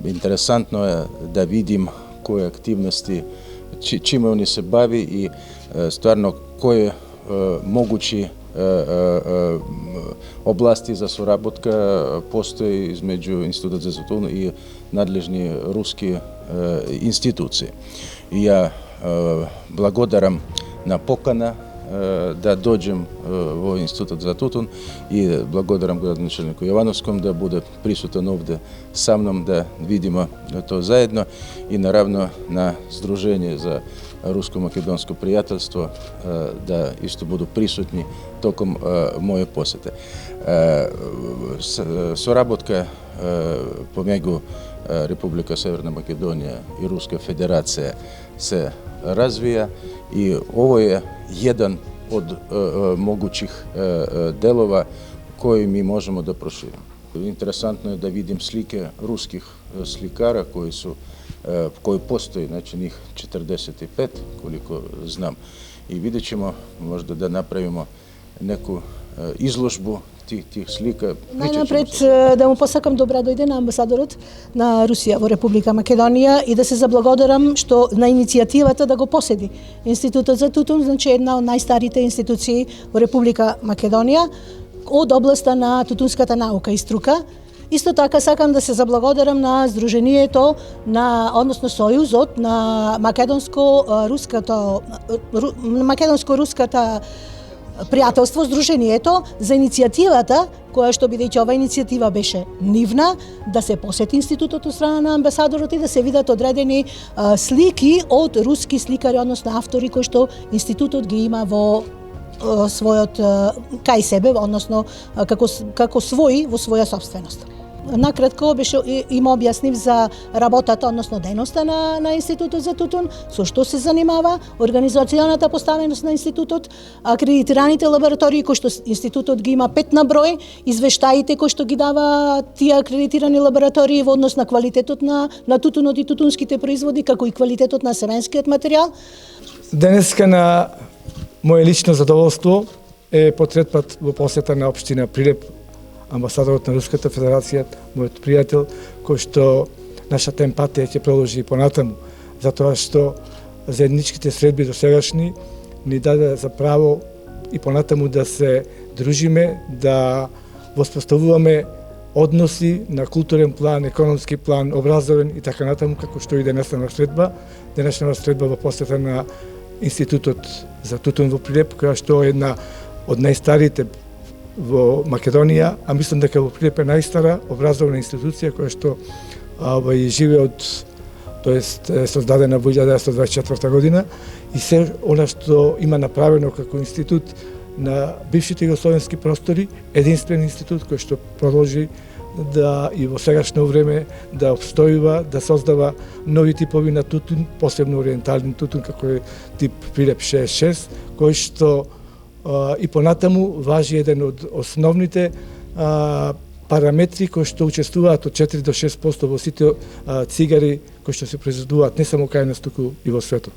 Interesantno je da vidim koje aktivnosti, čime oni se bavi i stvarno koje mogući oblasti za surabotka postoji između Instituta za Tutun i nadležni ruski institucije. Ja blagodaram na pokana da dođem u Institut za Tutun i blagodaram gradonačelniku Jovanovskom da bude prisutan ovdje sa mnom, da vidimo to zajedno i naravno na Združenje za rusko-makedonsko prijateljstvo da isto budu prisutni tokom moje posjete. Surabotka pomegu Republika Severna Makedonija i Ruska federacija se razvija i ovo je jedan od mogućih delova koji mi možemo da proširimo. Interesantno je da vidim slike ruskih slikara koji postoji, znači njih 45, koliko znam. I vidjet ćemo možda da napravimo neku izložbu tih slika. Najnapred да му посакам добра дојде на амбасадорот на Русија во Република Македонија и да се заблагодарам што на иницијативата да го поседи Институтот за Тутун, значи една од најстарите институции во Република Македонија од областа на тутунската наука и струка. Исто така сакам да се заблагодарам на Сдруженијето односно Сојузот на македонско-руската пријателство, Сдруженијето, за иницијативата, која што бидејќи ова иницијатива беше нивна, да се посети институтот од страна на амбасадорот и да се видат одредени слики од руски сликари, односно автори кои што институтот ги има во својот кај себе, односно како своји во своја собственост. Накратко беше им објаснив за работата, односно дејноста на Институтот за Тутун, со што се занимава, организационата поставеност на институтот, акредитираните лаборатории кои што институтот ги има 5 на број, извештаите кои што ги дава тие акредитирани лаборатории во однос на квалитетот на тутунот и тутунските производи, како и квалитетот на семенскиот материјал. Денеска на моје лично задоволство е по трет пат во посета на општина Прилеп, амбасадорот на Руската федерација, мојот пријател, кој што нашата емпатија ќе продолжи и понатаму, затоа што заедничките средби досегашни ни даде за право и понатаму да се дружиме, да воспоставуваме односи на културен план, економски план, образовен и така натаму, како што и денешна средба во посета на Институтот за Тутун во Прилеп, која што е една од најстарите во Македонија, а мислам дека во Прилеп е најстара образовна институција која што живее тоест е создадена во 1924 година и се она што има направено како институт на бившите југословенски простори, единствен институт кој што продолжи да и во сегашно време да обстојува, да создава нови типови на тутун, посебно ориентален тутун како е тип Прилеп 66, кој што и понатаму важи еден од основните параметри кои што учествуваат од 4 до 6% во сите цигари кои што се произведуваат не само кај нас, туку и во светот.